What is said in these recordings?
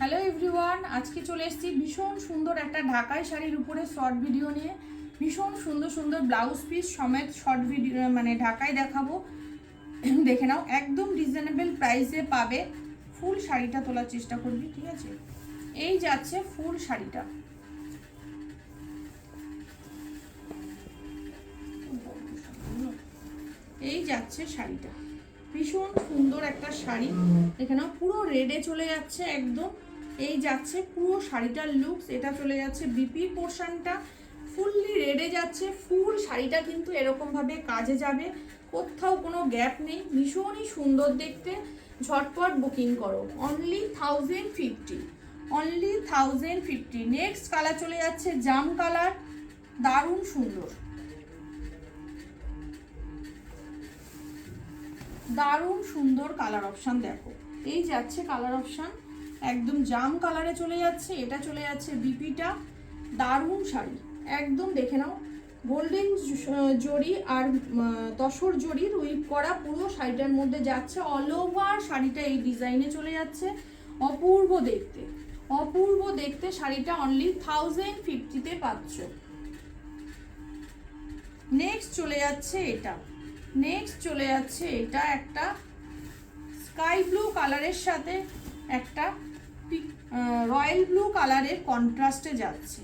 Hello everyone, আজকে চলে এসেছি ভীষণ সুন্দর একটা ঢাকাই শাড়ির উপরে শর্ট ভিডিও নিয়ে। ভীষণ সুন্দর সুন্দর ব্লাউজ পিস সমেত শর্ট ভিডিও মানে ঢাকাই দেখাবো। দেখে নাও, একদম রিজনেবল প্রাইসে পাবে। ফুল শাড়িটা তোলার চেষ্টা করবি, ঠিক আছে? এই যাচ্ছে ফুল শাড়িটা। এই যাচ্ছে শাড়িটা, ভীষণ সুন্দর একটা শাড়ি। দেখে নাও, পুরো রেডে চলে যাচ্ছে একদম। এই যাচ্ছে পুরো শাড়িটার লুকস। এটা চলে যাচ্ছে বিপি পোর্শনটা, ফুললি রেডে যাচ্ছে। ফুল শাড়িটা কিন্তু এরকম ভাবে কাজে যাবে, কোথাও কোনো গ্যাপ নেই। ভীষণই সুন্দর দেখতে। ঝটপট বুকিং করো, অনলি 1050, অনলি 1050। নেক্সট কালার চলে যাচ্ছে জাম কালার, দারুণ সুন্দর, দারুণ সুন্দর কালার অপশান। দেখো, এই যাচ্ছে কালার অপশান, একদম জাম কালারে চলে যাচ্ছে। এটা চলে যাচ্ছে বিপিটা, দারুণ শাড়ি একদম। দেখে নাও, গোল্ডেন জরি আর তসর জরির উইপ করা পুরো শাড়িটার মধ্যে যাচ্ছে। অল ওভার শাড়িটা এই ডিজাইনে চলে যাচ্ছে। অপূর্ব দেখতে, অপূর্ব দেখতে শাড়িটা অনলি 1050-তে পাচ্ছ। নেক্সট চলে যাচ্ছে এটা, নেক্সট চলে যাচ্ছে এটা একটা স্কাই ব্লু কালারের সাথে একটা রয়্যাল ব্লু কালারের কন্ট্রাস্টে যাচ্ছে।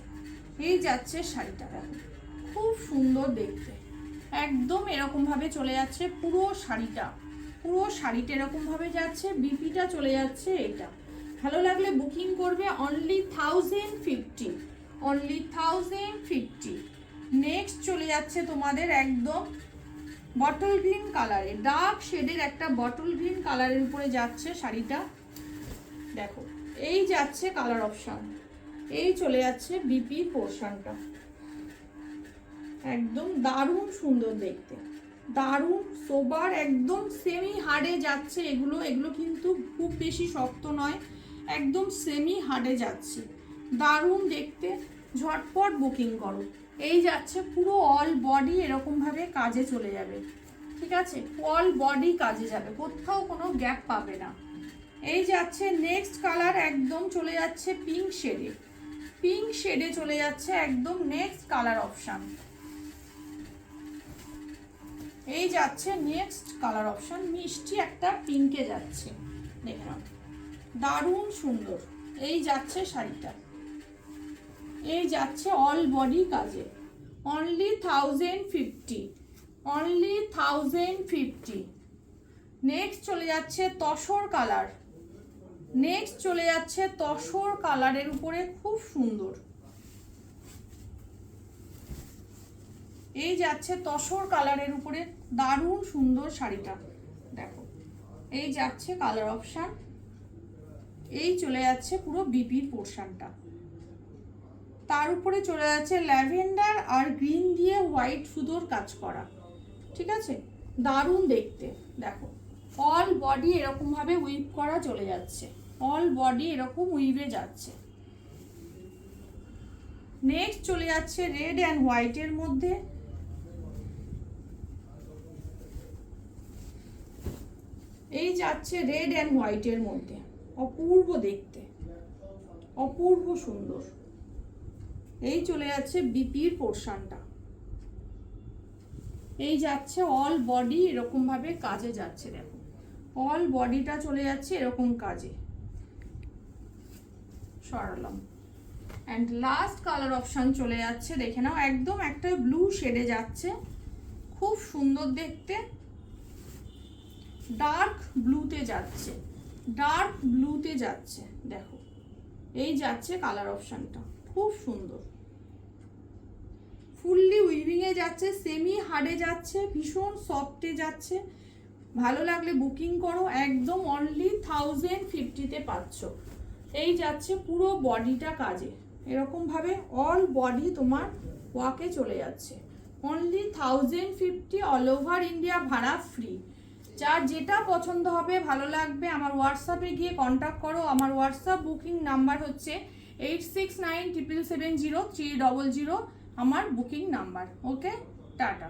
এই যাচ্ছে শাড়িটা, দেখো খুব সুন্দর দেখতে। একদম এরকম ভাবে চলে যাচ্ছে পুরো শাড়িটা, পুরো শাড়িটা এরকম ভাবে যাচ্ছে। বিপিটা চলে যাচ্ছে এটা। ভালো লাগলে বুকিং করবে, অনলি 1050, অনলি 1050। নেক্সট চলে যাচ্ছে তোমাদের একদম বটল গ্রিন কালারে, ডার্ক শেডের একটা বটল গ্রিন কালারের উপরে যাচ্ছে শাড়িটা। দেখো, এই যাচ্ছে কালার অপশন, এই চলে যাচ্ছে বিপি পোর্শনটা। একদম দারুণ সুন্দর দেখতে, দারুণ সোবার, একদম সেমি হার্ডে যাচ্ছে এগুলো। এগুলো কিন্তু খুব বেশি শক্ত নয়, একদম সেমি হার্ডে যাচ্ছে, দারুণ দেখতে। ঝটপট বুকিং করো। এই যাচ্ছে পুরো অল বডি এরকম ভাবে কাজে চলে যাবে, ঠিক আছে? অল বডি কাজে যাবে, কোথাও কোনো গ্যাপ পাবে না। এই যাচ্ছে নেক্সট কালার, একদম চলে যাচ্ছে পিঙ্ক শেডে, পিঙ্ক শেডে চলে যাচ্ছে একদম নেক্সট কালার অপশন। এই যাচ্ছে নেক্সট কালার অপশন, মিষ্টি একটা পিঙ্কে যাচ্ছে। দেখে নাও, দারুণ সুন্দর। এই যাচ্ছে শাড়িটা, এই যাচ্ছে অল বডি কাজে, অনলি 1050, অনলি 1050। নেক্সট চলে যাচ্ছে তসর কালার, নেক্সট চলে যাচ্ছে তসর কালারের উপরে, খুব সুন্দর। এই যাচ্ছে তসর কালারের উপরে, দারুণ সুন্দর শাড়িটা। দেখো, এই যাচ্ছে কালার অপশন, এই চলে যাচ্ছে পুরো বিপির পোর্শনটা। তার উপরে চলে যাচ্ছে ল্যাভেন্ডার আর গ্রিন দিয়ে হোয়াইট সুতোর কাজ করা, ঠিক আছে? দারুণ দেখতে। দেখো, অল বডি এরকম ভাবে উইভ করা চলে যাচ্ছে, অল বডি এরকম উইভে যাচ্ছে। নেক্সট চলে যাচ্ছে রেড অ্যান্ড হোয়াইটের মধ্যে। এই যাচ্ছে রেড অ্যান্ড হোয়াইটের মধ্যে, অপূর্ব দেখতে, অপূর্ব সুন্দর। এই চলে যাচ্ছে বিপির পোর্শনটা, এই যাচ্ছে অল বডি এরকম ভাবে কাজে যাচ্ছে। দেখো, অল বডিটা চলে যাচ্ছে এরকম কাজে। সরালাম, অ্যান্ড লাস্ট কালার অপশন চলে যাচ্ছে। দেখে নাও, একদম একটা ব্লু শেডে যাচ্ছে, খুব সুন্দর দেখতে। ডার্ক ব্লুতে যাচ্ছে, ডার্ক ব্লুতে যাচ্ছে। দেখো, এই যাচ্ছে কালার অপশনটা, খুব সুন্দর। ফুললি উইভিংয়ে যাচ্ছে, সেমি হার্ডে যাচ্ছে, ভীষণ সফটে যাচ্ছে। ভালো লাগলে বুকিং করো, একদম অনলি 1050-তে পাচ্ছ। এই যাচ্ছে পুরো বডিটা কাজে, এরকম ভাবে অল বডি তোমার ওয়াকে চলে যাচ্ছে। অনলি 1050, অল ওভার ইন্ডিয়া ভাড়া ফ্রি। যার যেটা পছন্দ হবে, ভালো লাগবে, আমার হোয়াটসঅ্যাপে গিয়ে কন্ট্যাক্ট করো। আমার হোয়াটসঅ্যাপ বুকিং নাম্বার হচ্ছে 8697703000, আমার বুকিং নাম্বার। ওকে, টাটা।